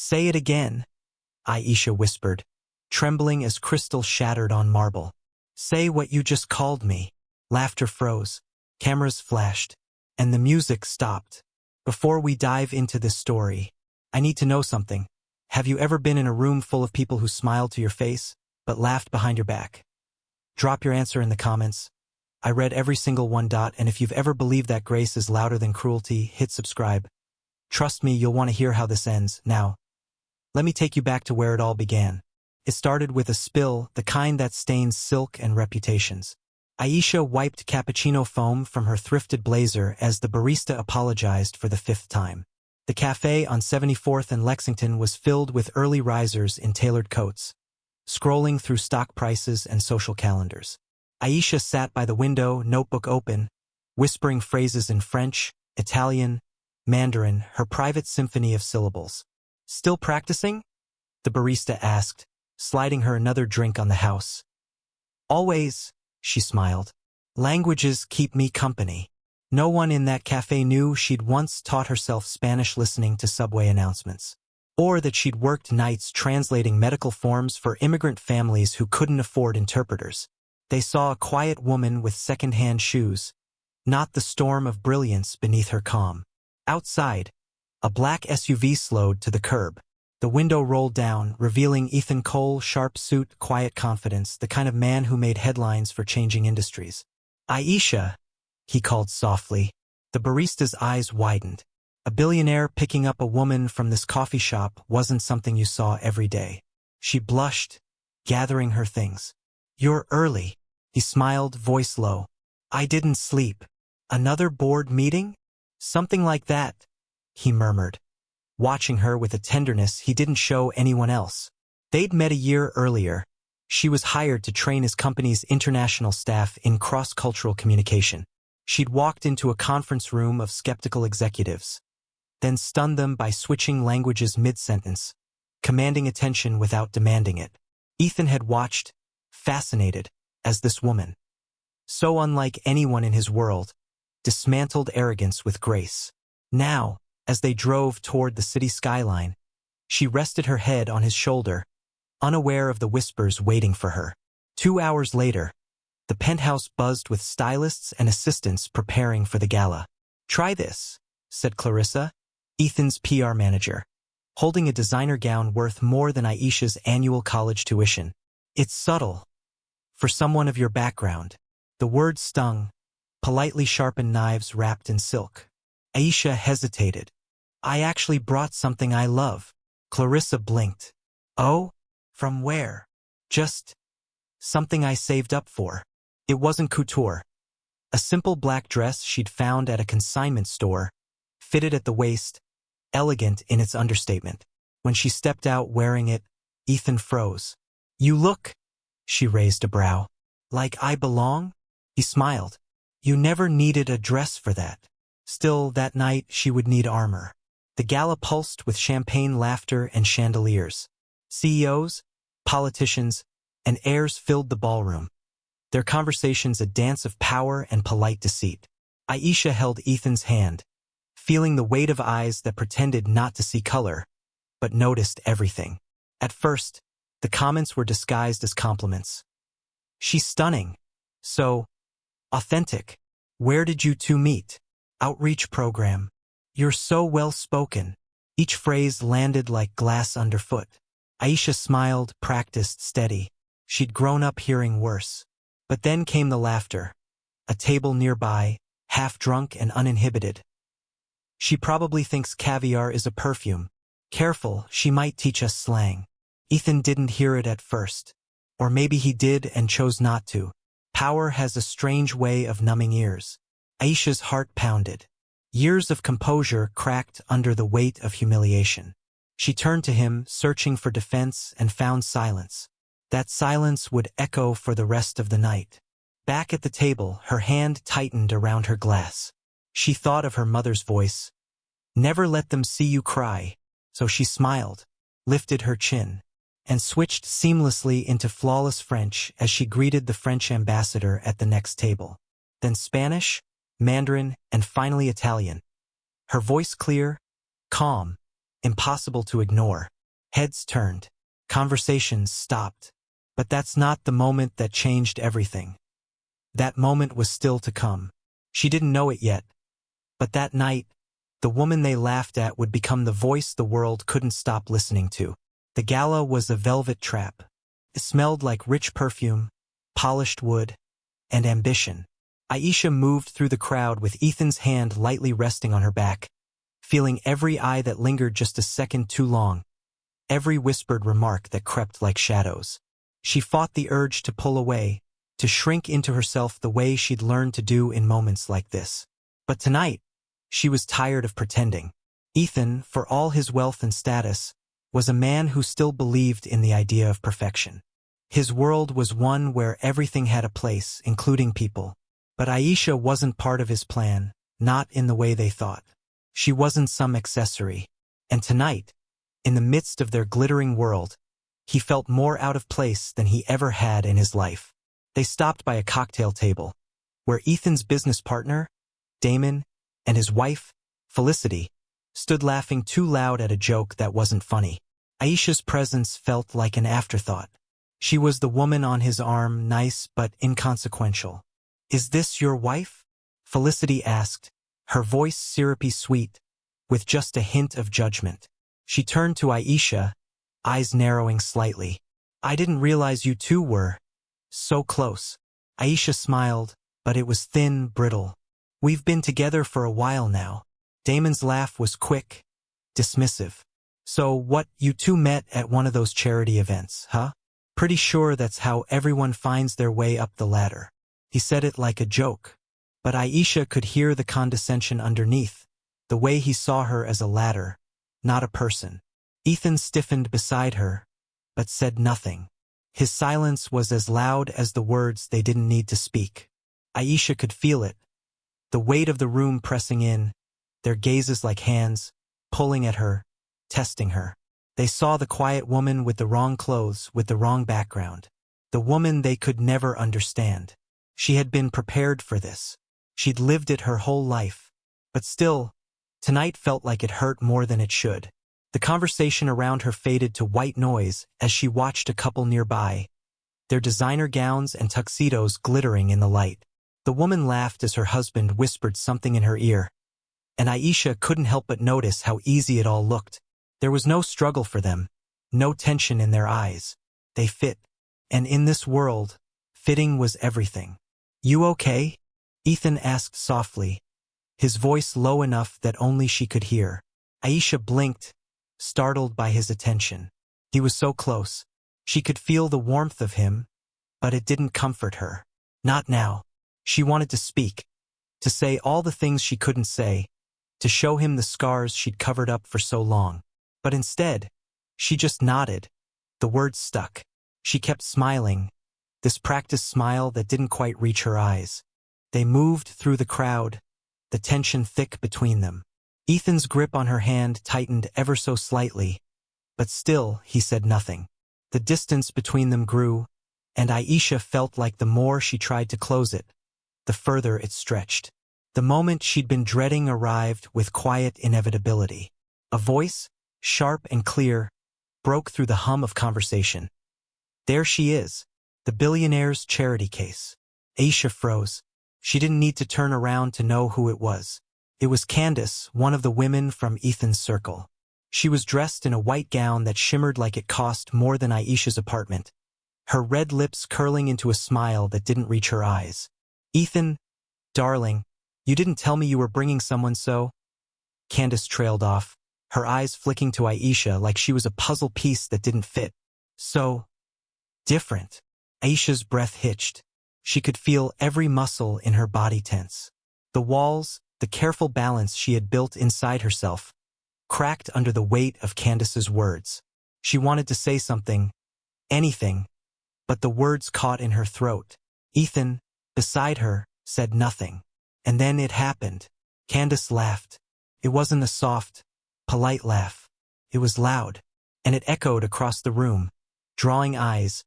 Say it again, Aisha whispered, trembling as crystal shattered on marble. Say what you just called me. Laughter froze, cameras flashed, and the music stopped. Before we dive into this story, I need to know something. Have you ever been in a room full of people who smiled to your face, but laughed behind your back? Drop your answer in the comments. I read every single one. And if you've ever believed that grace is louder than cruelty, hit subscribe. Trust me, you'll want to hear how this ends. Now, let me take you back to where it all began. It started with a spill, the kind that stains silk and reputations. Aisha wiped cappuccino foam from her thrifted blazer as the barista apologized for the 5th time. The cafe on 74th and Lexington was filled with early risers in tailored coats, scrolling through stock prices and social calendars. Aisha sat by the window, notebook open, whispering phrases in French, Italian, Mandarin, her private symphony of syllables. Still practicing? The barista asked, sliding her another drink on the house. Always, she smiled. Languages keep me company. No one in that cafe knew she'd once taught herself Spanish listening to subway announcements, or that she'd worked nights translating medical forms for immigrant families who couldn't afford interpreters. They saw a quiet woman with second-hand shoes, not the storm of brilliance beneath her calm. Outside, a black SUV slowed to the curb. The window rolled down, revealing Ethan Cole, sharp suit, quiet confidence, the kind of man who made headlines for changing industries. Aisha, he called softly. The barista's eyes widened. A billionaire picking up a woman from this coffee shop wasn't something you saw every day. She blushed, gathering her things. You're early. He smiled, voice low. I didn't sleep. Another board meeting? Something like that, he murmured, watching her with a tenderness he didn't show anyone else. They'd met a year earlier. She was hired to train his company's international staff in cross-cultural communication. She'd walked into a conference room of skeptical executives, then stunned them by switching languages mid-sentence, commanding attention without demanding it. Ethan had watched, fascinated, as this woman, so unlike anyone in his world, dismantled arrogance with grace. Now, as they drove toward the city skyline, she rested her head on his shoulder, unaware of the whispers waiting for her. 2 hours later, the penthouse buzzed with stylists and assistants preparing for the gala. Try this, said Clarissa, Ethan's PR manager, holding a designer gown worth more than Aisha's annual college tuition. It's subtle. For someone of your background. The word stung, politely sharpened knives wrapped in silk. Aisha hesitated. I actually brought something I love. Clarissa blinked. Oh? From where? Just something I saved up for. It wasn't couture. A simple black dress she'd found at a consignment store, fitted at the waist, elegant in its understatement. When she stepped out wearing it, Ethan froze. You look, she raised a brow. Like I belong? He smiled. You never needed a dress for that. Still, that night she would need armor. The gala pulsed with champagne laughter and chandeliers. CEOs, politicians, and heirs filled the ballroom, their conversations a dance of power and polite deceit. Aisha held Ethan's hand, feeling the weight of eyes that pretended not to see color, but noticed everything. At first, the comments were disguised as compliments. She's stunning. So authentic. Where did you two meet? Outreach program. You're so well-spoken. Each phrase landed like glass underfoot. Aisha smiled, practiced, steady. She'd grown up hearing worse. But then came the laughter. A table nearby, half-drunk and uninhibited. She probably thinks caviar is a perfume. Careful, she might teach us slang. Ethan didn't hear it at first. Or maybe he did and chose not to. Power has a strange way of numbing ears. Aisha's heart pounded. Years of composure cracked under the weight of humiliation. She turned to him, searching for defense, and found silence. That silence would echo for the rest of the night. Back at the table, her hand tightened around her glass. She thought of her mother's voice. Never let them see you cry. So she smiled, lifted her chin, and switched seamlessly into flawless French as she greeted the French ambassador at the next table. Then Spanish, Mandarin, and finally Italian. Her voice clear, calm, impossible to ignore. Heads turned. Conversations stopped. But that's not the moment that changed everything. That moment was still to come. She didn't know it yet. But that night, the woman they laughed at would become the voice the world couldn't stop listening to. The gala was a velvet trap. It smelled like rich perfume, polished wood, and ambition. Aisha moved through the crowd with Ethan's hand lightly resting on her back, feeling every eye that lingered just a second too long, every whispered remark that crept like shadows. She fought the urge to pull away, to shrink into herself the way she'd learned to do in moments like this. But tonight, she was tired of pretending. Ethan, for all his wealth and status, was a man who still believed in the idea of perfection. His world was one where everything had a place, including people. But Aisha wasn't part of his plan, not in the way they thought. She wasn't some accessory. And tonight, in the midst of their glittering world, he felt more out of place than he ever had in his life. They stopped by a cocktail table, where Ethan's business partner, Damon, and his wife, Felicity, stood laughing too loud at a joke that wasn't funny. Aisha's presence felt like an afterthought. She was the woman on his arm, nice but inconsequential. "Is this your wife?" Felicity asked, her voice syrupy sweet, with just a hint of judgment. She turned to Aisha, eyes narrowing slightly. "I didn't realize you two were so close." Aisha smiled, but it was thin, brittle. "We've been together for a while now." Damon's laugh was quick, dismissive. "So what, you two met at one of those charity events, huh? Pretty sure that's how everyone finds their way up the ladder." He said it like a joke, but Aisha could hear the condescension underneath, the way he saw her as a ladder, not a person. Ethan stiffened beside her, but said nothing. His silence was as loud as the words they didn't need to speak. Aisha could feel it, the weight of the room pressing in, their gazes like hands, pulling at her, testing her. They saw the quiet woman with the wrong clothes, with the wrong background. The woman they could never understand. She had been prepared for this. She'd lived it her whole life. But still, tonight felt like it hurt more than it should. The conversation around her faded to white noise as she watched a couple nearby, their designer gowns and tuxedos glittering in the light. The woman laughed as her husband whispered something in her ear, and Aisha couldn't help but notice how easy it all looked. There was no struggle for them, no tension in their eyes. They fit, and in this world, fitting was everything. "You okay?" Ethan asked softly, his voice low enough that only she could hear. Aisha blinked, startled by his attention. He was so close. She could feel the warmth of him, but it didn't comfort her. Not now. She wanted to speak, to say all the things she couldn't say, to show him the scars she'd covered up for so long. But instead, she just nodded. The words stuck. She kept smiling, this practiced smile that didn't quite reach her eyes. They moved through the crowd, the tension thick between them. Ethan's grip on her hand tightened ever so slightly, but still he said nothing. The distance between them grew, and Aisha felt like the more she tried to close it, the further it stretched. The moment she'd been dreading arrived with quiet inevitability. A voice, sharp and clear, broke through the hum of conversation. "There she is, the Billionaire'S charity case." Aisha froze. She didn't need to turn around to know who it was. It was Candace, one of the women from Ethan's circle. She was dressed in a white gown that shimmered like it cost more than Aisha's apartment, her red lips curling into a smile that didn't reach her eyes. "Ethan, darling, you didn't tell me you were bringing someone so—" Candace trailed off, her eyes flicking to Aisha like she was a puzzle piece that didn't fit. "So different." Aisha's breath hitched. She could feel every muscle in her body tense. The walls, the careful balance she had built inside herself, cracked under the weight of Candace's words. She wanted to say something, anything, but the words caught in her throat. Ethan, beside her, said nothing. And then it happened. Candace laughed. It wasn't a soft, polite laugh. It was loud, and it echoed across the room, drawing eyes,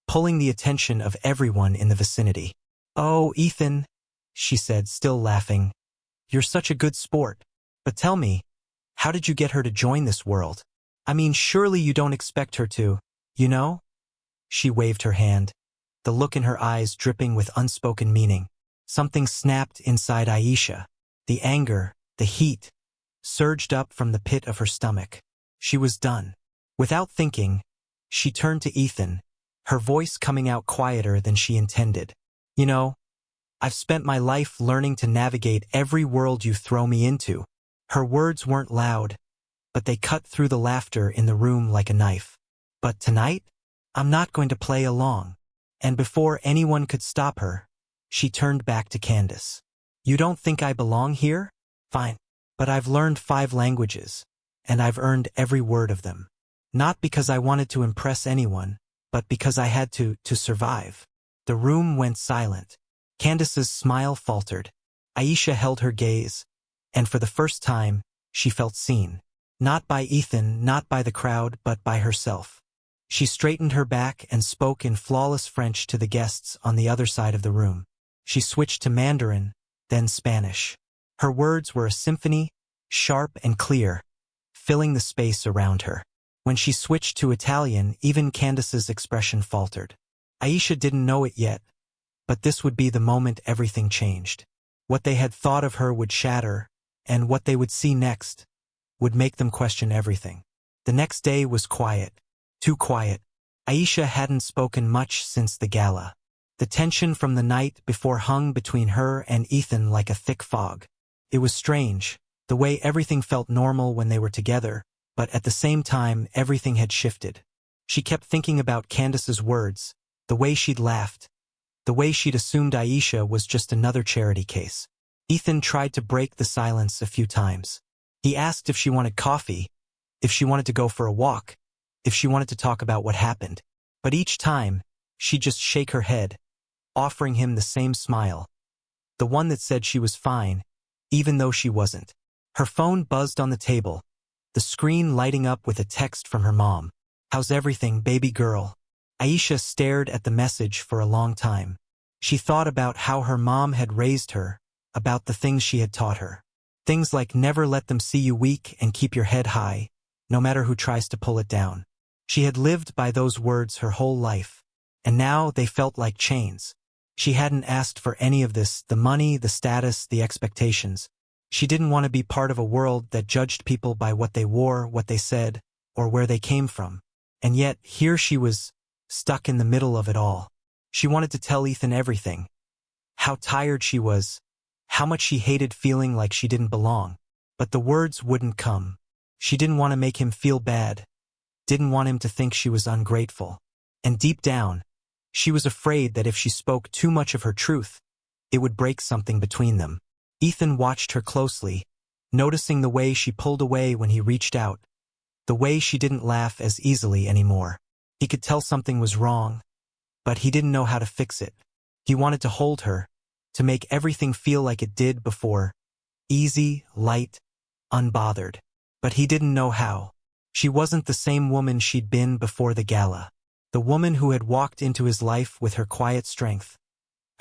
pulling the attention of everyone in the vicinity. "Oh, Ethan," she said, still laughing, "you're such a good sport. But tell me, How did you get her to join this world? I mean, surely you don't expect her to, you know? She waved her hand, the look in her eyes dripping with unspoken meaning. Something snapped inside Aisha. The anger, the heat, surged up from the pit of her stomach. She was done. Without thinking, she turned to Ethan, her voice coming out quieter than she intended. You know, I've spent my life learning to navigate every world you throw me into. Her words weren't loud, but they cut through the laughter in the room like a knife. But tonight, I'm not going to play along. And before anyone could stop her, she turned back to Candace. You don't think I belong here? Fine. But I've learned 5 languages, and I've earned every word of them. Not because I wanted to impress anyone, but because I had to survive. The room went silent. Candace's smile faltered. Aisha held her gaze, and for the first time, she felt seen. Not by Ethan, not by the crowd, but by herself. She straightened her back and spoke in flawless French to the guests on the other side of the room. She switched to Mandarin, then Spanish. Her words were a symphony, sharp and clear, filling the space around her. When she switched to Italian, even Candace's expression faltered. Aisha didn't know it yet, but this would be the moment everything changed. What they had thought of her would shatter, and what they would see next would make them question everything. The next day was quiet. Too quiet. Aisha hadn't spoken much since the gala. The tension from the night before hung between her and Ethan like a thick fog. It was strange, the way everything felt normal when they were together, but at the same time everything had shifted. She kept thinking about Candace's words, the way she'd laughed, the way she'd assumed Aisha was just another charity case. Ethan tried to break the silence a few times. He asked if she wanted coffee, if she wanted to go for a walk, if she wanted to talk about what happened. But each time, she'd just shake her head, offering him the same smile, the one that said she was fine, even though she wasn't. Her phone buzzed on the table, the screen lighting up with a text from her mom. "How's everything, baby girl?" Aisha stared at the message for a long time. She thought about how her mom had raised her, about the things she had taught her. Things like never let them see you weak and keep your head high, no matter who tries to pull it down. She had lived by those words her whole life, and now they felt like chains. She hadn't asked for any of this, the money, the status, the expectations. She didn't want to be part of a world that judged people by what they wore, what they said, or where they came from. And yet, here she was, stuck in the middle of it all. She wanted to tell Ethan everything. How tired she was, how much she hated feeling like she didn't belong. But the words wouldn't come. She didn't want to make him feel bad, didn't want him to think she was ungrateful. And deep down, she was afraid that if she spoke too much of her truth, it would break something between them. Ethan watched her closely, noticing the way she pulled away when he reached out, the way she didn't laugh as easily anymore. He could tell something was wrong, but he didn't know how to fix it. He wanted to hold her, to make everything feel like it did before, easy, light, unbothered. But he didn't know how. She wasn't the same woman she'd been before the gala. The woman who had walked into his life with her quiet strength,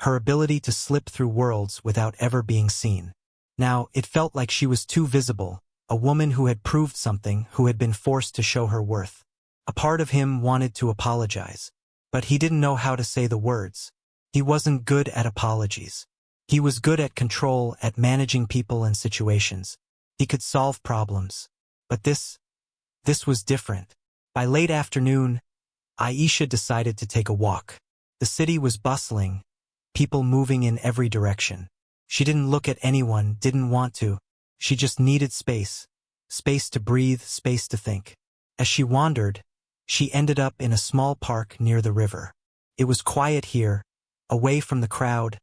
her ability to slip through worlds without ever being seen. Now, it felt like she was too visible, a woman who had proved something, who had been forced to show her worth. A part of him wanted to apologize, but he didn't know how to say the words. He wasn't good at apologies. He was good at control, at managing people and situations. He could solve problems. But this was different. By late afternoon, Aisha decided to take a walk. The city was bustling, people moving in every direction. She didn't look at anyone, didn't want to. She just needed space. Space to breathe, space to think. As she wandered, she ended up in a small park near the river. It was quiet here, away from the crowd,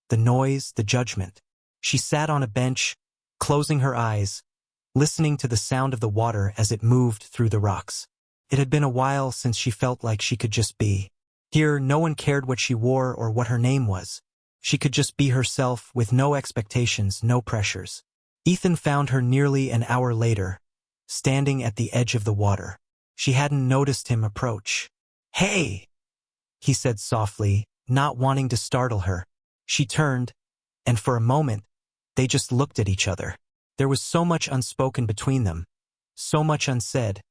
the noise, the judgment. She sat on a bench, closing her eyes, listening to the sound of the water as it moved through the rocks. It had been a while since she felt like she could just be. Here, no one cared what she wore or what her name was. She could just be herself with no expectations, no pressures. Ethan found her nearly an hour later, standing at the edge of the water. She hadn't noticed him approach. "Hey!" he said softly, not wanting to startle her. She turned, and for a moment, they just looked at each other. There was so much unspoken between them, so much unsaid.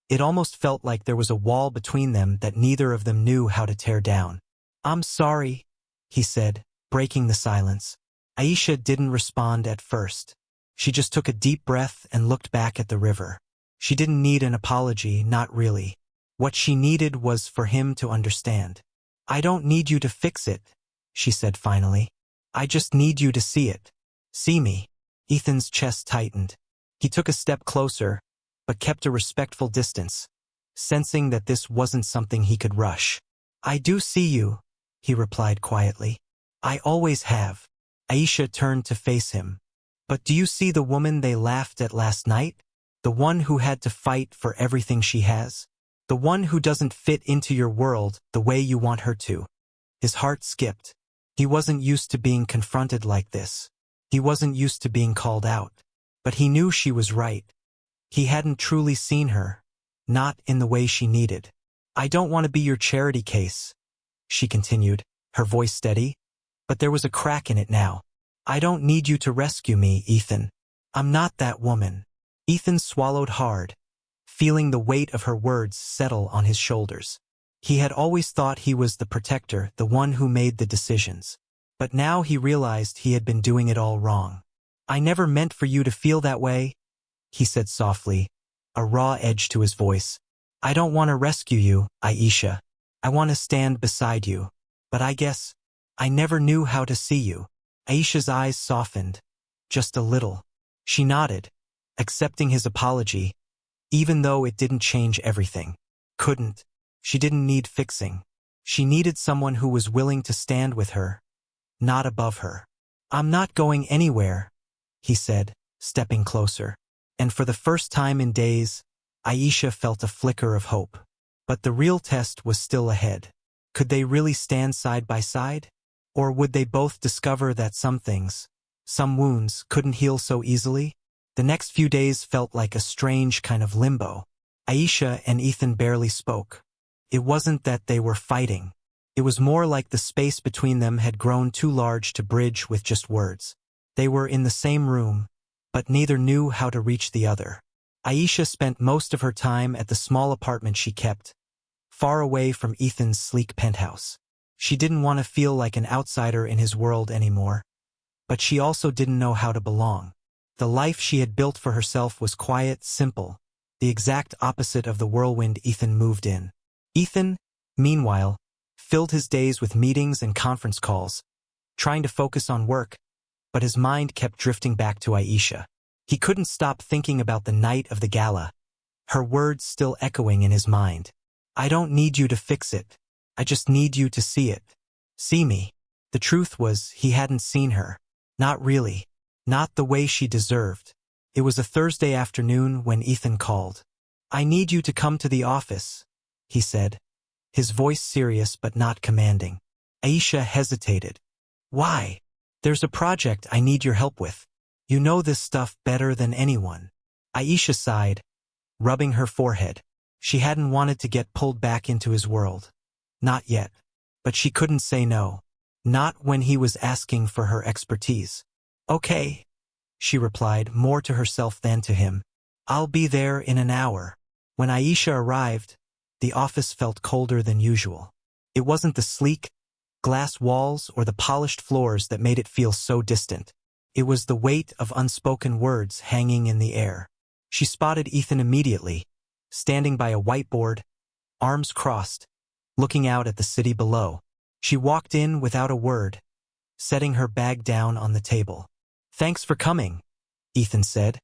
It almost felt like there was a wall between them that neither of them knew how to tear down. "I'm sorry," he said, breaking the silence. Aisha didn't respond at first. She just took a deep breath and looked back at the river. She didn't need an apology, not really. What she needed was for him to understand. "I don't need you to fix it," she said finally. "I just need you to see it. See me." Ethan's chest tightened. He took a step closer, but kept a respectful distance, sensing that this wasn't something he could rush. "I do see you," he replied quietly. "I always have." Aisha turned to face him. "But do you see the woman they laughed at last night? The one who had to fight for everything she has? The one who doesn't fit into your world the way you want her to?" His heart skipped. He wasn't used to being confronted like this. He wasn't used to being called out. But he knew she was right. He hadn't truly seen her, not in the way she needed. "I don't want to be your charity case," she continued, her voice steady. But there was a crack in it now. "I don't need you to rescue me, Ethan. I'm not that woman." Ethan swallowed hard, feeling the weight of her words settle on his shoulders. He had always thought he was the protector, the one who made the decisions. But now he realized he had been doing it all wrong. "I never meant for you to feel that way," he said softly, a raw edge to his voice. "I don't want to rescue you, Aisha. I want to stand beside you. But I guess I never knew how to see you." Aisha's eyes softened, just a little. She nodded, accepting his apology, even though it didn't change everything. Couldn't. She didn't need fixing. She needed someone who was willing to stand with her, not above her. "I'm not going anywhere," he said, stepping closer. And for the first time in days, Aisha felt a flicker of hope. But the real test was still ahead. Could they really stand side by side? Or would they both discover that some things, some wounds, couldn't heal so easily? The next few days felt like a strange kind of limbo. Aisha and Ethan barely spoke. It wasn't that they were fighting. It was more like the space between them had grown too large to bridge with just words. They were in the same room, but neither knew how to reach the other. Aisha spent most of her time at the small apartment she kept, far away from Ethan's sleek penthouse. She didn't want to feel like an outsider in his world anymore, but she also didn't know how to belong. The life she had built for herself was quiet, simple, the exact opposite of the whirlwind Ethan moved in. Ethan, meanwhile, filled his days with meetings and conference calls, trying to focus on work, but his mind kept drifting back to Aisha. He couldn't stop thinking about the night of the gala, her words still echoing in his mind. "I don't need you to fix it. I just need you to see it. See me." The truth was, he hadn't seen her. Not really. Not the way she deserved. It was a Thursday afternoon when Ethan called. "I need you to come to the office," he said, his voice serious but not commanding. Aisha hesitated. "Why?" "There's a project I need your help with. You know this stuff better than anyone." Aisha sighed, rubbing her forehead. She hadn't wanted to get pulled back into his world. Not yet. But she couldn't say no. Not when he was asking for her expertise. "Okay," she replied, more to herself than to him. "I'll be there in an hour." When Aisha arrived, the office felt colder than usual. It wasn't the sleek, glass walls or the polished floors that made it feel so distant. It was the weight of unspoken words hanging in the air. She spotted Ethan immediately, standing by a whiteboard, arms crossed, looking out at the city below. She walked in without a word, setting her bag down on the table. "Thanks for coming," Ethan said,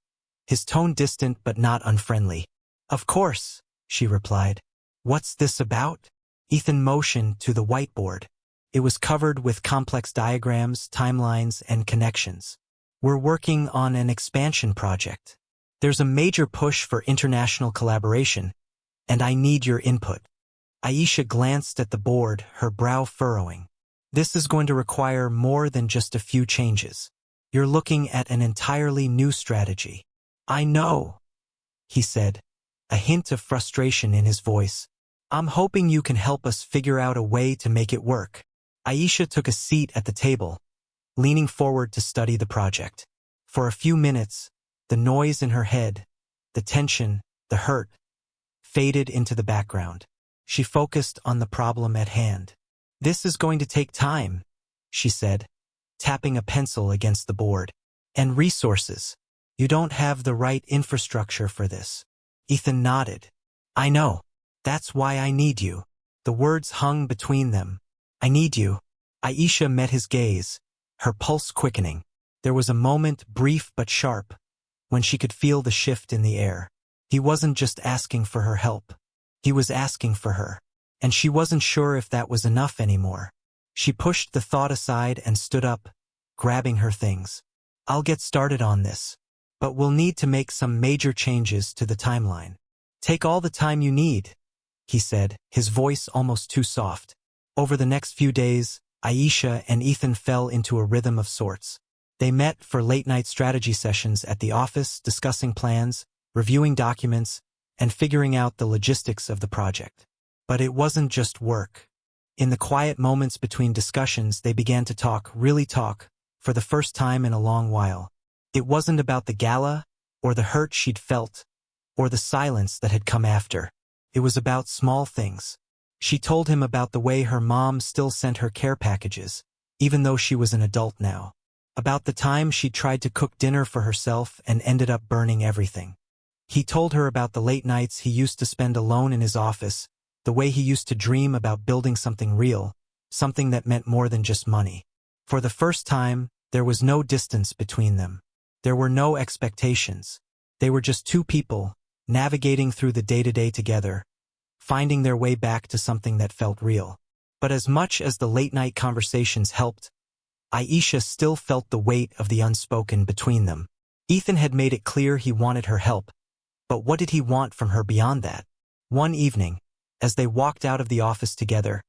his tone distant but not unfriendly. "Of course," she replied. "What's this about?" Ethan motioned to the whiteboard. It was covered with complex diagrams, timelines, and connections. "We're working on an expansion project. There's a major push for international collaboration, and I need your input." Aisha glanced at the board, her brow furrowing. "This is going to require more than just a few changes. You're looking at an entirely new strategy." "I know," he said, a hint of frustration in his voice. "I'm hoping you can help us figure out a way to make it work." Aisha took a seat at the table, leaning forward to study the project. For a few minutes, The noise in her head, the tension, the hurt, faded into the background. She focused on the problem at hand. "This is going to take time," she said, tapping a pencil against the board. "And resources. You don't have the right infrastructure for this." Ethan nodded. "I know. That's why I need you." The words hung between them. "I need you." Aisha met his gaze, her pulse quickening. There was a moment, brief but sharp, when she could feel the shift in the air. He wasn't just asking for her help. He was asking for her. And she wasn't sure if that was enough anymore. She pushed the thought aside and stood up, grabbing her things. "I'll get started on this. But we'll need to make some major changes to the timeline." "Take all the time you need," he said, his voice almost too soft. Over the next few days, Aisha and Ethan fell into a rhythm of sorts. They met for late-night strategy sessions at the office, discussing plans, reviewing documents, and figuring out the logistics of the project. But it wasn't just work. In the quiet moments between discussions, they began to talk, really talk, for the first time in a long while. It wasn't about the gala, or the hurt she'd felt, or the silence that had come after. It was about small things. She told him about the way her mom still sent her care packages, even though she was an adult now. About the time she tried to cook dinner for herself and ended up burning everything. He told her about the late nights he used to spend alone in his office, the way he used to dream about building something real, something that meant more than just money. For the first time, there was no distance between them. There were no expectations. They were just two people, navigating through the day-to-day together, finding their way back to something that felt real. But as much as the late-night conversations helped, Aisha still felt the weight of the unspoken between them. Ethan had made it clear he wanted her help, but what did he want from her beyond that? One evening, as they walked out of the office together,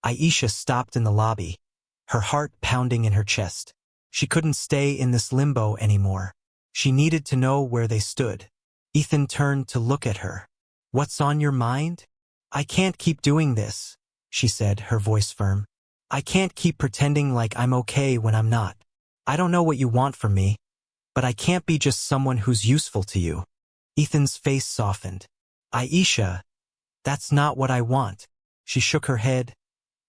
Aisha stopped in the lobby, her heart pounding in her chest. She couldn't stay in this limbo anymore. She needed to know where they stood. Ethan turned to look at her. "What's on your mind?" "I can't keep doing this," she said, her voice firm. "I can't keep pretending like I'm okay when I'm not. I don't know what you want from me, but I can't be just someone who's useful to you." Ethan's face softened. "Aisha, that's not what I want." She shook her head,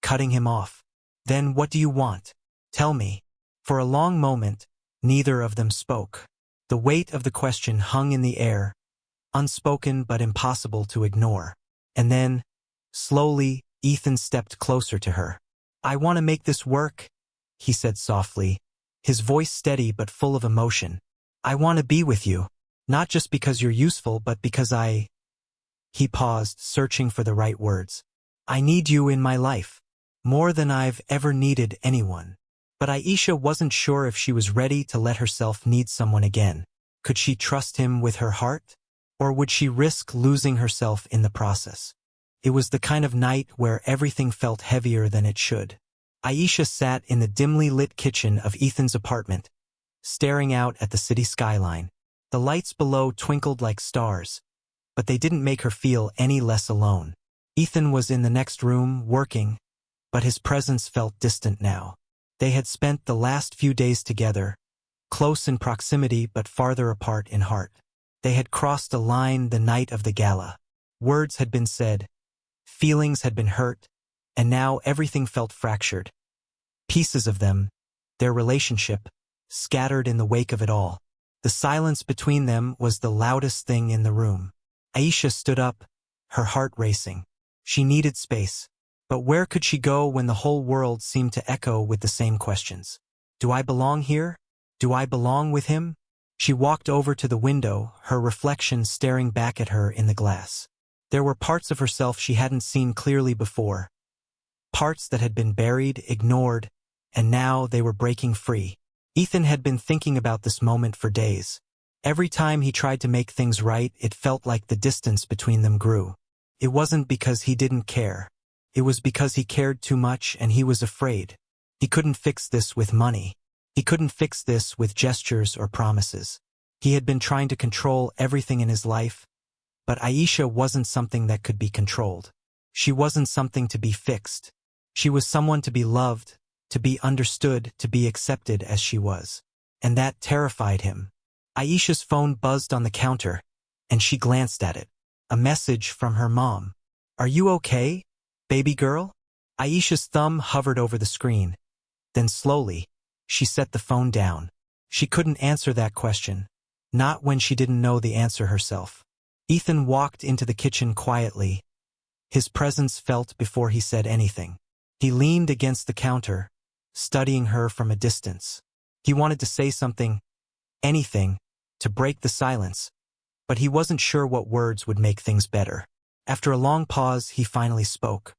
cutting him off. "Then what do you want? Tell me." For a long moment, neither of them spoke. The weight of the question hung in the air, unspoken but impossible to ignore. And then, slowly, Ethan stepped closer to her. "I want to make this work," he said softly, his voice steady but full of emotion. "I want to be with you, not just because you're useful but because He paused, searching for the right words. "I need you in my life, more than I've ever needed anyone." But Aisha wasn't sure if she was ready to let herself need someone again. Could she trust him with her heart? Or would she risk losing herself in the process? It was the kind of night where everything felt heavier than it should. Aisha sat in the dimly lit kitchen of Ethan's apartment, staring out at the city skyline. The lights below twinkled like stars, but they didn't make her feel any less alone. Ethan was in the next room, working, but his presence felt distant now. They had spent the last few days together, close in proximity but farther apart in heart. They had crossed a line the night of the gala. Words had been said, feelings had been hurt, and now everything felt fractured. Pieces of them, their relationship, scattered in the wake of it all. The silence between them was the loudest thing in the room. Aisha stood up, her heart racing. She needed space. But where could she go when the whole world seemed to echo with the same questions? Do I belong here? Do I belong with him? She walked over to the window, her reflection staring back at her in the glass. There were parts of herself she hadn't seen clearly before. Parts that had been buried, ignored, and now they were breaking free. Ethan had been thinking about this moment for days. Every time he tried to make things right, it felt like the distance between them grew. It wasn't because he didn't care. It was because he cared too much and he was afraid. He couldn't fix this with money. He couldn't fix this with gestures or promises. He had been trying to control everything in his life, but Aisha wasn't something that could be controlled. She wasn't something to be fixed. She was someone to be loved, to be understood, to be accepted as she was. And that terrified him. Aisha's phone buzzed on the counter, and she glanced at it. A message from her mom. "Are you okay, baby girl?" Aisha's thumb hovered over the screen. Then slowly, she set the phone down. She couldn't answer that question. Not when she didn't know the answer herself. Ethan walked into the kitchen quietly. His presence felt before he said anything. He leaned against the counter, studying her from a distance. He wanted to say something, anything, to break the silence, but he wasn't sure what words would make things better. After a long pause, he finally spoke.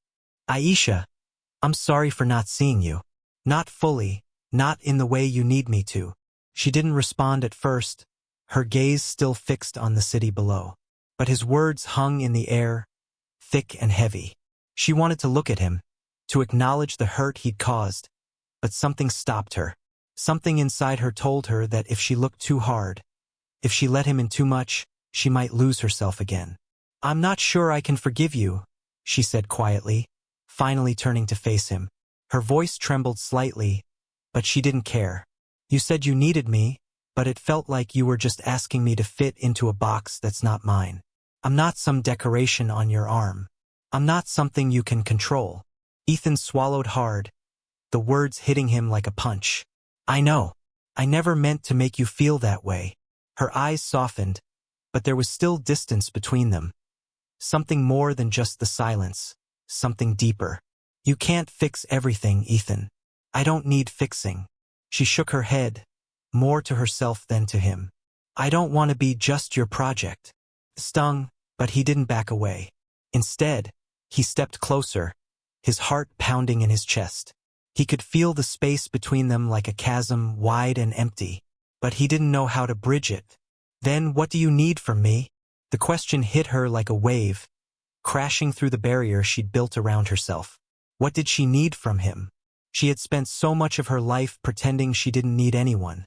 "Aisha, I'm sorry for not seeing you. Not fully, not in the way you need me to." She didn't respond at first, her gaze still fixed on the city below. But his words hung in the air, thick and heavy. She wanted to look at him, to acknowledge the hurt he'd caused, but something stopped her. Something inside her told her that if she looked too hard, if she let him in too much, she might lose herself again. "I'm not sure I can forgive you," she said quietly, finally turning to face him. Her voice trembled slightly, but she didn't care. "You said you needed me, but it felt like you were just asking me to fit into a box that's not mine. I'm not some decoration on your arm. I'm not something you can control." Ethan swallowed hard, the words hitting him like a punch. "I know. I never meant to make you feel that way." Her eyes softened, but there was still distance between them. Something more than just the silence, something deeper. "You can't fix everything, Ethan. I don't need fixing." She shook her head, more to herself than to him. "I don't want to be just your project." Stung, but he didn't back away. Instead, he stepped closer, his heart pounding in his chest. He could feel the space between them like a chasm, wide and empty, but he didn't know how to bridge it. "Then what do you need from me?" The question hit her like a wave, crashing through the barrier she'd built around herself. What did she need from him? She had spent so much of her life pretending she didn't need anyone,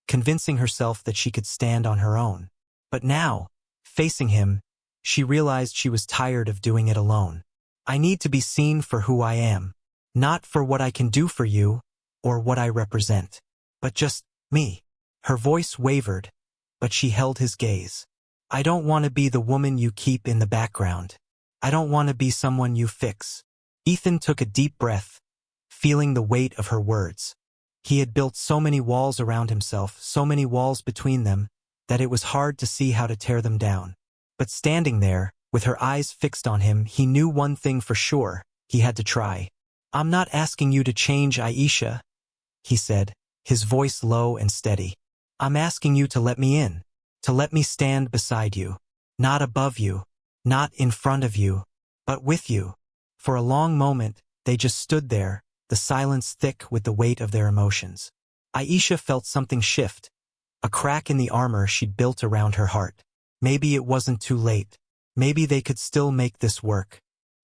convincing herself that she could stand on her own. But now, facing him, she realized she was tired of doing it alone. "I need to be seen for who I am, not for what I can do for you, or what I represent, but just me." Her voice wavered, but she held his gaze. "I don't want to be the woman you keep in the background. I don't want to be someone you fix." Ethan took a deep breath, feeling the weight of her words. He had built so many walls around himself, so many walls between them, that it was hard to see how to tear them down. But standing there, with her eyes fixed on him, he knew one thing for sure: he had to try. "I'm not asking you to change, Aisha," he said, his voice low and steady. "I'm asking you to let me in, to let me stand beside you, not above you, not in front of you, but with you." For a long moment, they just stood there, the silence thick with the weight of their emotions. Aisha felt something shift, a crack in the armor she'd built around her heart. Maybe it wasn't too late. Maybe they could still make this work.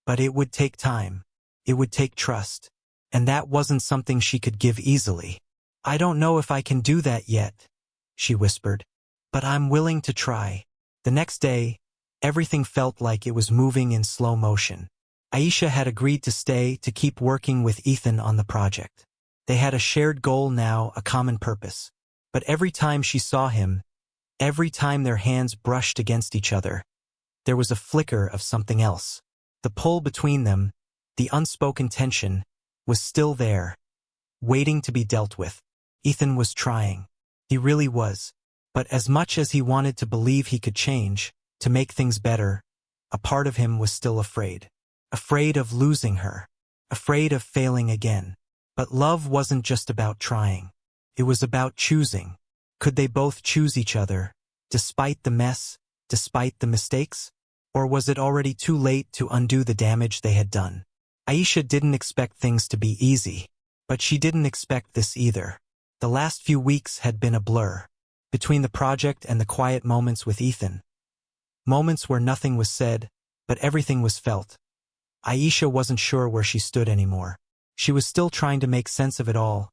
But it would take time. It would take trust. And that wasn't something she could give easily. "I don't know if I can do that yet," she whispered. "But I'm willing to try." The next day, everything felt like it was moving in slow motion. Aisha had agreed to stay, to keep working with Ethan on the project. They had a shared goal now, a common purpose. But every time she saw him, every time their hands brushed against each other, there was a flicker of something else. The pull between them, the unspoken tension, was still there, waiting to be dealt with. Ethan was trying. He really was. But as much as he wanted to believe he could change, to make things better, a part of him was still afraid. Afraid of losing her. Afraid of failing again. But love wasn't just about trying. It was about choosing. Could they both choose each other, despite the mess, despite the mistakes? Or was it already too late to undo the damage they had done? Aisha didn't expect things to be easy, but she didn't expect this either. The last few weeks had been a blur, between the project and the quiet moments with Ethan. Moments where nothing was said, but everything was felt. Aisha wasn't sure where she stood anymore. She was still trying to make sense of it all,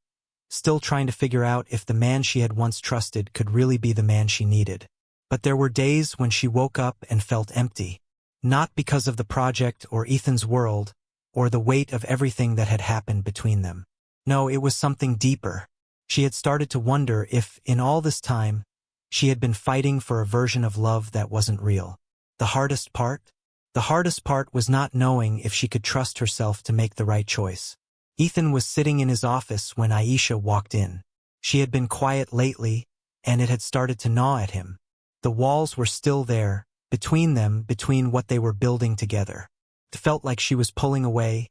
still trying to figure out if the man she had once trusted could really be the man she needed. But there were days when she woke up and felt empty. Not because of the project or Ethan's world, or the weight of everything that had happened between them. No, it was something deeper. She had started to wonder if, in all this time, She had been fighting for a version of love that wasn't real. The hardest part? The hardest part was not knowing if she could trust herself to make the right choice. Ethan was sitting in his office when Aisha walked in. She had been quiet lately, and it had started to gnaw at him. The walls were still there, between what they were building together. It felt like she was pulling away,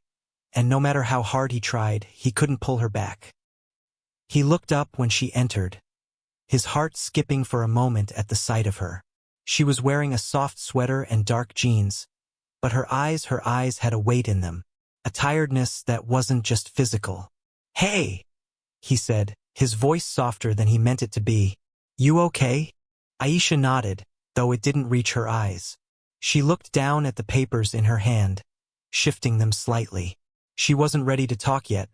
and no matter how hard he tried, he couldn't pull her back. He looked up when she entered, his heart skipping for a moment at the sight of her. She was wearing a soft sweater and dark jeans, but her eyes had a weight in them, a tiredness that wasn't just physical. "Hey," he said, his voice softer than he meant it to be. "You okay?" Aisha nodded, though it didn't reach her eyes. She looked down at the papers in her hand, shifting them slightly. She wasn't ready to talk yet,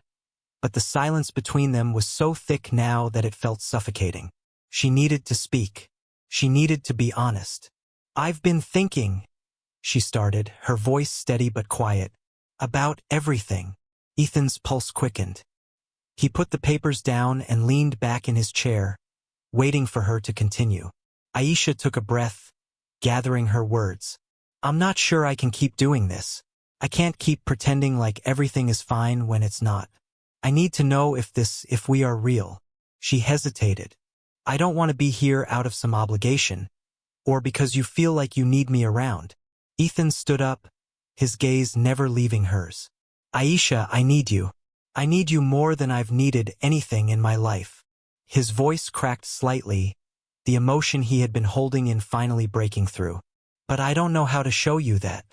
but the silence between them was so thick now that it felt suffocating. She needed to speak. She needed to be honest. "I've been thinking," she started, her voice steady but quiet, "about everything." Ethan's pulse quickened. He put the papers down and leaned back in his chair, waiting for her to continue. Aisha took a breath, gathering her words. "I'm not sure I can keep doing this. I can't keep pretending like everything is fine when it's not. I need to know if we are real." She hesitated. "I don't want to be here out of some obligation, or because you feel like you need me around." Ethan stood up, his gaze never leaving hers. "Aisha, I need you. I need you more than I've needed anything in my life." His voice cracked slightly, the emotion he had been holding in finally breaking through. "But I don't know how to show you that.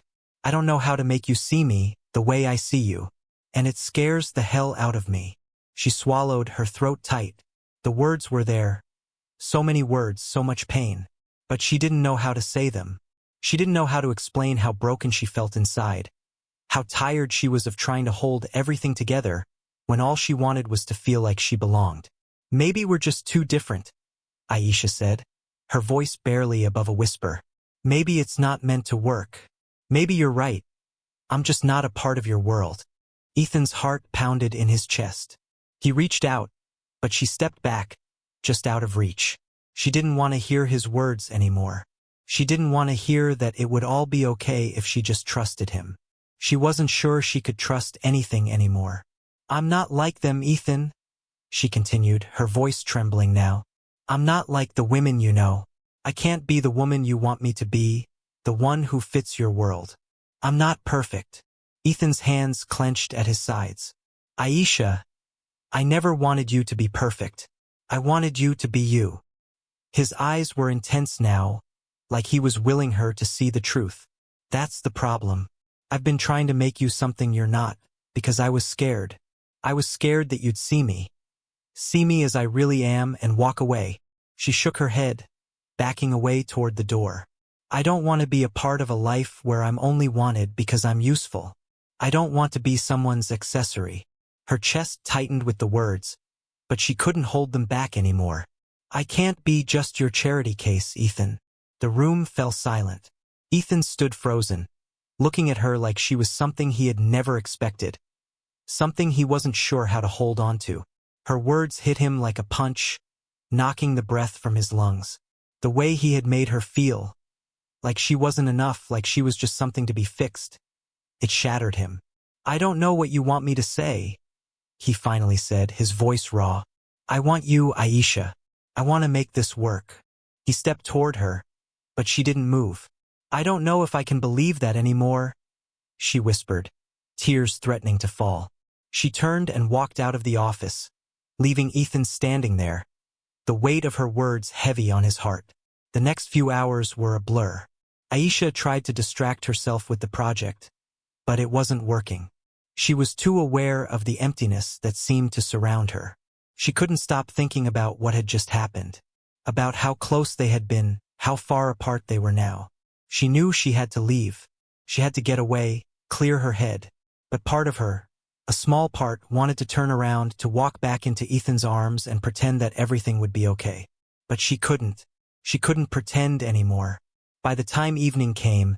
I don't know how to make you see me the way I see you. And it scares the hell out of me." She swallowed, her throat tight. The words were there. So many words, so much pain. But she didn't know how to say them. She didn't know how to explain how broken she felt inside, how tired she was of trying to hold everything together when all she wanted was to feel like she belonged. "Maybe we're just too different," Aisha said, her voice barely above a whisper. "Maybe it's not meant to work. Maybe you're right. I'm just not a part of your world." Ethan's heart pounded in his chest. He reached out, but she stepped back, just out of reach. She didn't want to hear his words anymore. She didn't want to hear that it would all be okay if she just trusted him. She wasn't sure she could trust anything anymore. "I'm not like them, Ethan," she continued, her voice trembling now. "I'm not like the women you know. I can't be the woman you want me to be, the one who fits your world. I'm not perfect." Ethan's hands clenched at his sides. "Aisha, I never wanted you to be perfect. I wanted you to be you." His eyes were intense now, like he was willing her to see the truth. "That's the problem. I've been trying to make you something you're not, because I was scared. I was scared that you'd see me as I really am and walk away." She shook her head, backing away toward the door. "I don't want to be a part of a life where I'm only wanted because I'm useful. I don't want to be someone's accessory." Her chest tightened with the words, but she couldn't hold them back anymore. "I can't be just your charity case, Ethan." The room fell silent. Ethan stood frozen, looking at her like she was something he had never expected, something he wasn't sure how to hold on to. Her words hit him like a punch, knocking the breath from his lungs. The way he had made her feel, like she wasn't enough, like she was just something to be fixed, it shattered him. "I don't know what you want me to say," he finally said, his voice raw. "I want you, Aisha. I want to make this work." He stepped toward her, but she didn't move. "I don't know if I can believe that anymore," she whispered, tears threatening to fall. She turned and walked out of the office, leaving Ethan standing there, the weight of her words heavy on his heart. The next few hours were a blur. Aisha tried to distract herself with the project, but it wasn't working. She was too aware of the emptiness that seemed to surround her. She couldn't stop thinking about what had just happened, about how close they had been, how far apart they were now. She knew she had to leave. She had to get away, clear her head. But part of her, a small part, wanted to turn around, to walk back into Ethan's arms and pretend that everything would be okay. But she couldn't. She couldn't pretend anymore. By the time evening came,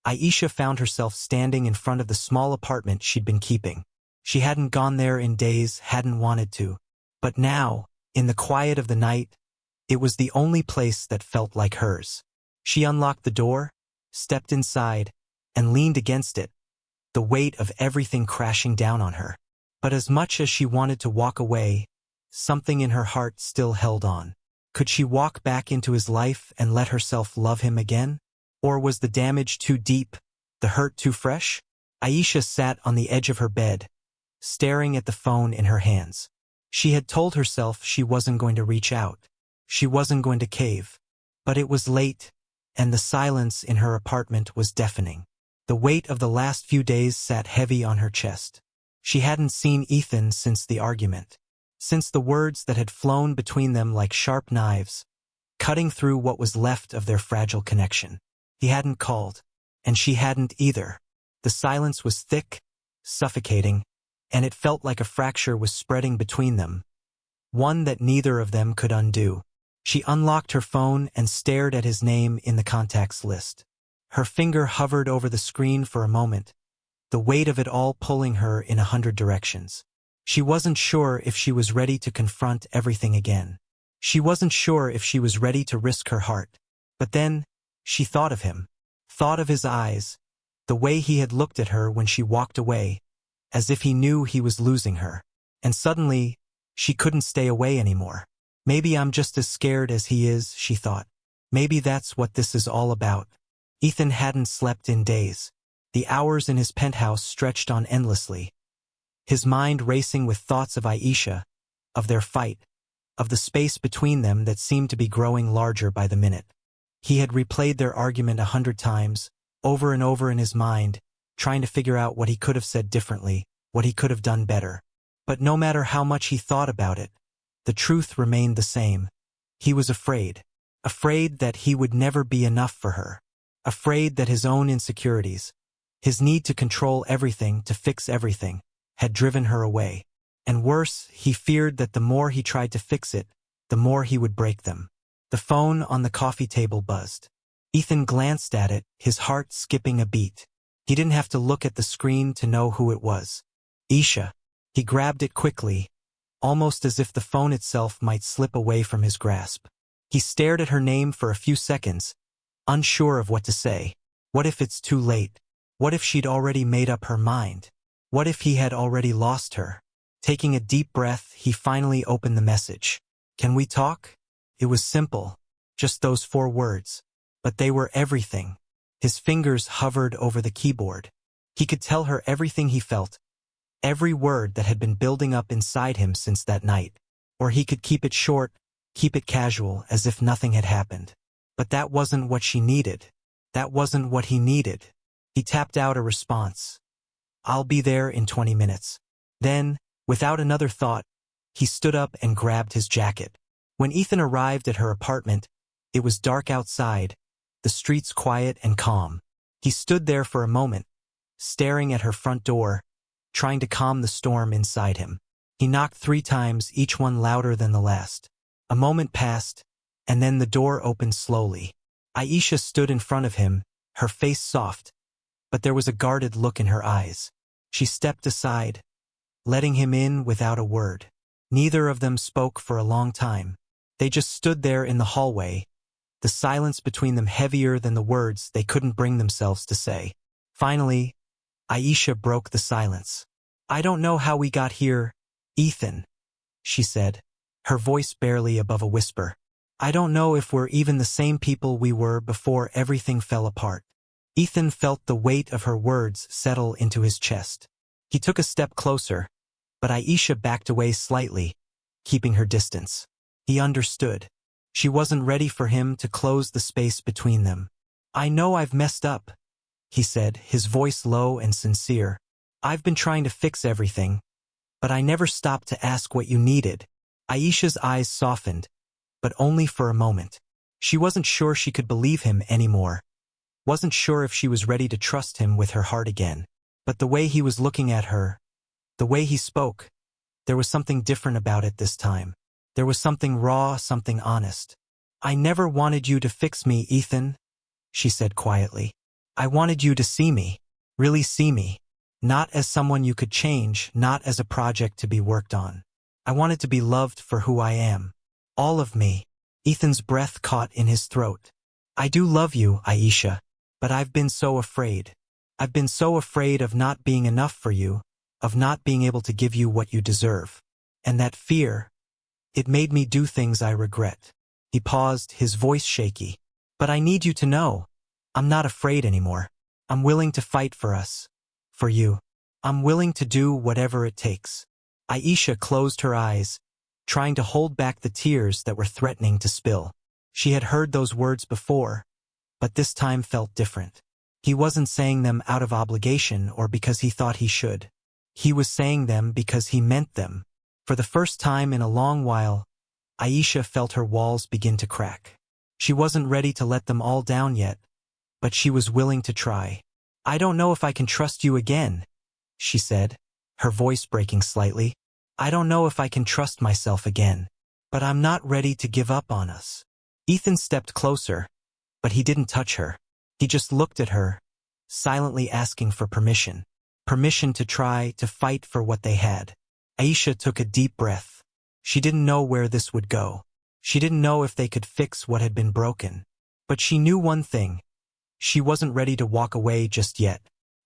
Aisha found herself standing in front of the small apartment she'd been keeping. She hadn't gone there in days, hadn't wanted to. But now, in the quiet of the night, It was the only place that felt like hers. She unlocked the door, stepped inside, and leaned against it, the weight of everything crashing down on her. But as much as she wanted to walk away, something in her heart still held on. Could she walk back into his life and let herself love him again? Or was the damage too deep, the hurt too fresh? Aisha sat on the edge of her bed, staring at the phone in her hands. She had told herself she wasn't going to reach out. She wasn't going to cave. But it was late, and the silence in her apartment was deafening. The weight of the last few days sat heavy on her chest. She hadn't seen Ethan since the argument, since the words that had flown between them like sharp knives, cutting through what was left of their fragile connection. He hadn't called, and she hadn't either. The silence was thick, suffocating, and it felt like a fracture was spreading between them, one that neither of them could undo. She unlocked her phone and stared at his name in the contacts list. Her finger hovered over the screen for a moment, the weight of it all pulling her in 100 directions. She wasn't sure if she was ready to confront everything again. She wasn't sure if she was ready to risk her heart. But then, she thought of him, thought of his eyes, the way he had looked at her when she walked away, as if he knew he was losing her. And suddenly, she couldn't stay away anymore. Maybe I'm just as scared as he is, she thought. Maybe that's what this is all about. Ethan hadn't slept in days. The hours in his penthouse stretched on endlessly, his mind racing with thoughts of Aisha, of their fight, of the space between them that seemed to be growing larger by the minute. He had replayed their argument 100 times, over and over in his mind, trying to figure out what he could have said differently, what he could have done better. But no matter how much he thought about it, the truth remained the same. He was afraid. Afraid that he would never be enough for her. Afraid that his own insecurities, his need to control everything, to fix everything, had driven her away. And worse, he feared that the more he tried to fix it, the more he would break them. The phone on the coffee table buzzed. Ethan glanced at it, his heart skipping a beat. He didn't have to look at the screen to know who it was. Aisha. He grabbed it quickly, almost as if the phone itself might slip away from his grasp. He stared at her name for a few seconds, unsure of what to say. What if it's too late? What if she'd already made up her mind? What if he had already lost her? Taking a deep breath, he finally opened the message. Can we talk? It was simple, just those 4 words. But they were everything. His fingers hovered over the keyboard. He could tell her everything he felt, every word that had been building up inside him since that night. Or he could keep it short, keep it casual, as if nothing had happened. But that wasn't what she needed. That wasn't what he needed. He tapped out a response. I'll be there in 20 minutes. Then, without another thought, he stood up and grabbed his jacket. When Ethan arrived at her apartment, it was dark outside, the streets quiet and calm. He stood there for a moment, staring at her front door, trying to calm the storm inside him. He knocked 3 times, each one louder than the last. A moment passed, and then the door opened slowly. Aisha stood in front of him, her face soft, but there was a guarded look in her eyes. She stepped aside, letting him in without a word. Neither of them spoke for a long time. They just stood there in the hallway, the silence between them heavier than the words they couldn't bring themselves to say. Finally, Aisha broke the silence. I don't know how we got here, Ethan, she said, her voice barely above a whisper. I don't know if we're even the same people we were before everything fell apart. Ethan felt the weight of her words settle into his chest. He took a step closer, but Aisha backed away slightly, keeping her distance. He understood. She wasn't ready for him to close the space between them. I know I've messed up, he said, his voice low and sincere. I've been trying to fix everything, but I never stopped to ask what you needed. Aisha's eyes softened, but only for a moment. She wasn't sure she could believe him anymore. Wasn't sure if she was ready to trust him with her heart again. But the way he was looking at her, the way he spoke, there was something different about it this time. There was something raw, something honest. I never wanted you to fix me, Ethan, she said quietly. I wanted you to see me, really see me. Not as someone you could change, not as a project to be worked on. I wanted to be loved for who I am. All of me. Ethan's breath caught in his throat. I do love you, Aisha, but I've been so afraid. I've been so afraid of not being enough for you, of not being able to give you what you deserve. And that fear, it made me do things I regret. He paused, his voice shaky. But I need you to know, I'm not afraid anymore. I'm willing to fight for us. For you. I'm willing to do whatever it takes. Aisha closed her eyes, trying to hold back the tears that were threatening to spill. She had heard those words before, but this time felt different. He wasn't saying them out of obligation or because he thought he should. He was saying them because he meant them. For the first time in a long while, Aisha felt her walls begin to crack. She wasn't ready to let them all down yet, but she was willing to try. I don't know if I can trust you again, she said, her voice breaking slightly. I don't know if I can trust myself again, but I'm not ready to give up on us. Ethan stepped closer, but he didn't touch her. He just looked at her, silently asking for permission. Permission to try to fight for what they had. Aisha took a deep breath. She didn't know where this would go. She didn't know if they could fix what had been broken. But she knew one thing. She wasn't ready to walk away just yet.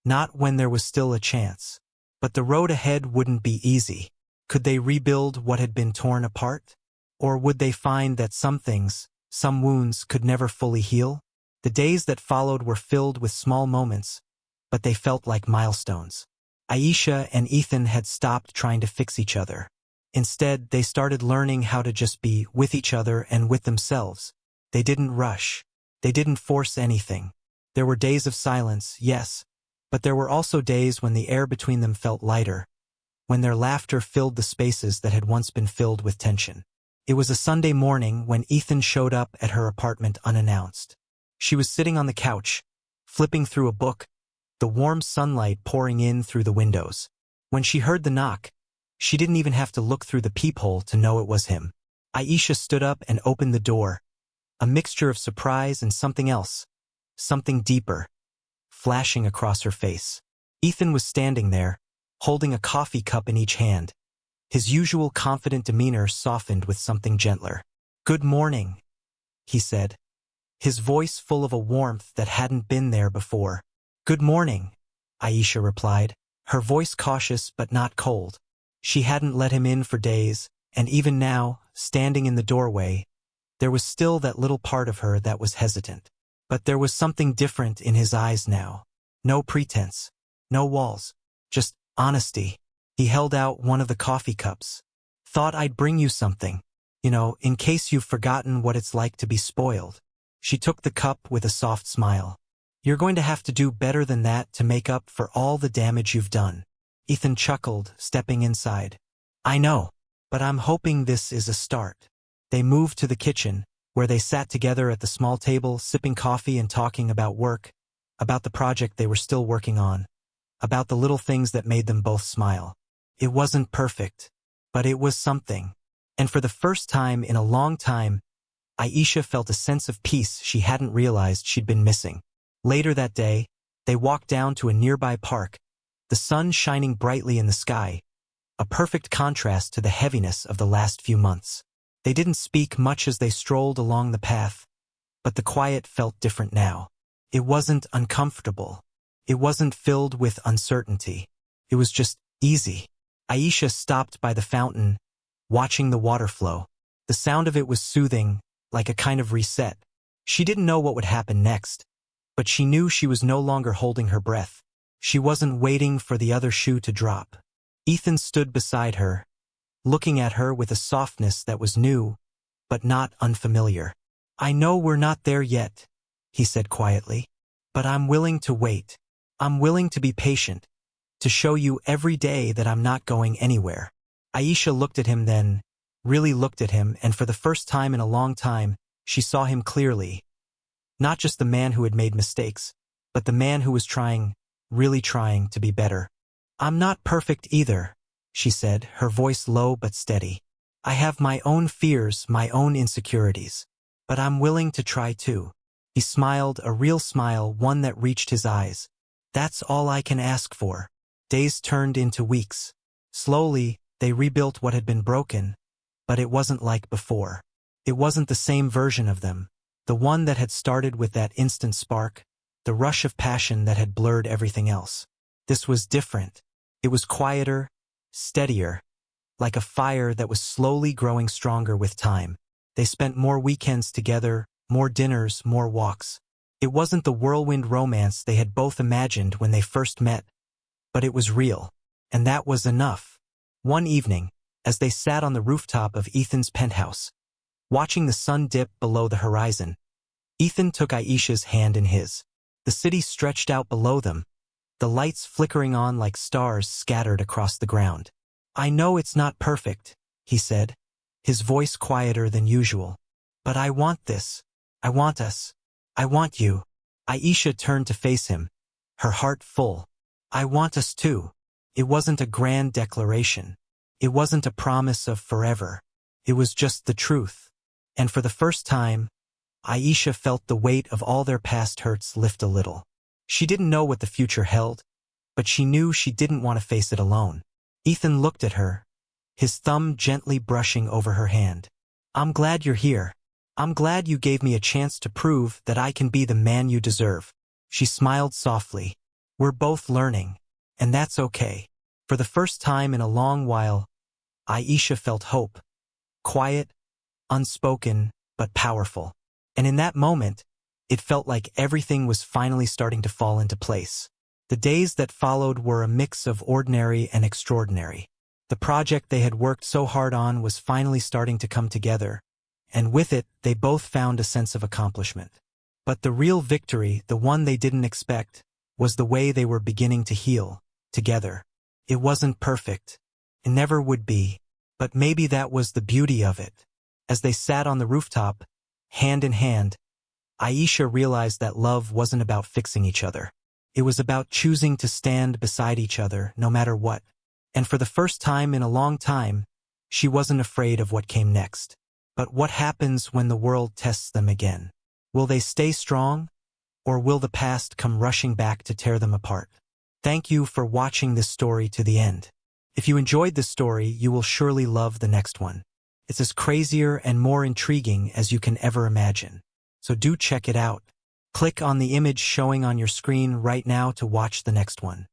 Not when there was still a chance. But the road ahead wouldn't be easy. Could they rebuild what had been torn apart? Or would they find that some things, some wounds, could never fully heal? The days that followed were filled with small moments, but they felt like milestones. Aisha and Ethan had stopped trying to fix each other. Instead, they started learning how to just be with each other and with themselves. They didn't rush. They didn't force anything. There were days of silence, yes, but there were also days when the air between them felt lighter, when their laughter filled the spaces that had once been filled with tension. It was a Sunday morning when Ethan showed up at her apartment unannounced. She was sitting on the couch, flipping through a book, the warm sunlight pouring in through the windows. When she heard the knock, she didn't even have to look through the peephole to know it was him. Aisha stood up and opened the door, a mixture of surprise and something else, something deeper, flashing across her face. Ethan was standing there, holding a coffee cup in each hand. His usual confident demeanor softened with something gentler. Good morning, he said, his voice full of a warmth that hadn't been there before. Good morning, Aisha replied, her voice cautious but not cold. She hadn't let him in for days, and even now, standing in the doorway, there was still that little part of her that was hesitant. But there was something different in his eyes now. No pretense, no walls, just honesty. He held out one of the coffee cups. Thought I'd bring you something, in case you've forgotten what it's like to be spoiled. She took the cup with a soft smile. You're going to have to do better than that to make up for all the damage you've done. Ethan chuckled, stepping inside. I know, but I'm hoping this is a start. They moved to the kitchen, where they sat together at the small table, sipping coffee and talking about work, about the project they were still working on, about the little things that made them both smile. It wasn't perfect, but it was something. And for the first time in a long time, Aisha felt a sense of peace she hadn't realized she'd been missing. Later that day, they walked down to a nearby park, the sun shining brightly in the sky, a perfect contrast to the heaviness of the last few months. They didn't speak much as they strolled along the path, but the quiet felt different now. It wasn't uncomfortable. It wasn't filled with uncertainty. It was just easy. Aisha stopped by the fountain, watching the water flow. The sound of it was soothing, like a kind of reset. She didn't know what would happen next, but she knew she was no longer holding her breath. She wasn't waiting for the other shoe to drop. Ethan stood beside her, looking at her with a softness that was new, but not unfamiliar. I know we're not there yet, he said quietly, but I'm willing to wait. I'm willing to be patient, to show you every day that I'm not going anywhere. Aisha looked at him then, really looked at him, and for the first time in a long time, she saw him clearly. Not just the man who had made mistakes, but the man who was trying, really trying to be better. I'm not perfect either, she said, her voice low but steady. I have my own fears, my own insecurities. But I'm willing to try too. He smiled, a real smile, one that reached his eyes. That's all I can ask for. Days turned into weeks. Slowly, they rebuilt what had been broken, but it wasn't like before. It wasn't the same version of them, the one that had started with that instant spark, the rush of passion that had blurred everything else. This was different. It was quieter, steadier, like a fire that was slowly growing stronger with time. They spent more weekends together, more dinners, more walks. It wasn't the whirlwind romance they had both imagined when they first met, but it was real. And that was enough. One evening, as they sat on the rooftop of Ethan's penthouse, watching the sun dip below the horizon, Ethan took Aisha's hand in his. The city stretched out below them, the lights flickering on like stars scattered across the ground. "I know it's not perfect," he said, his voice quieter than usual. "But I want this. I want us. I want you." Aisha turned to face him, her heart full. "I want us too." It wasn't a grand declaration. It wasn't a promise of forever. It was just the truth. And for the first time, Aisha felt the weight of all their past hurts lift a little. She didn't know what the future held, but she knew she didn't want to face it alone. Ethan looked at her, his thumb gently brushing over her hand. "I'm glad you're here. I'm glad you gave me a chance to prove that I can be the man you deserve." She smiled softly. "We're both learning, and that's okay." For the first time in a long while, Aisha felt hope. Quiet, unspoken, but powerful. And in that moment, it felt like everything was finally starting to fall into place. The days that followed were a mix of ordinary and extraordinary. The project they had worked so hard on was finally starting to come together, and with it, they both found a sense of accomplishment. But the real victory, the one they didn't expect, was the way they were beginning to heal, together. It wasn't perfect. It never would be. But maybe that was the beauty of it. As they sat on the rooftop, hand in hand, Aisha realized that love wasn't about fixing each other. It was about choosing to stand beside each other, no matter what. And for the first time in a long time, she wasn't afraid of what came next. But what happens when the world tests them again? Will they stay strong, or will the past come rushing back to tear them apart? Thank you for watching this story to the end. If you enjoyed this story, you will surely love the next one. It's as crazier and more intriguing as you can ever imagine. So do check it out. Click on the image showing on your screen right now to watch the next one.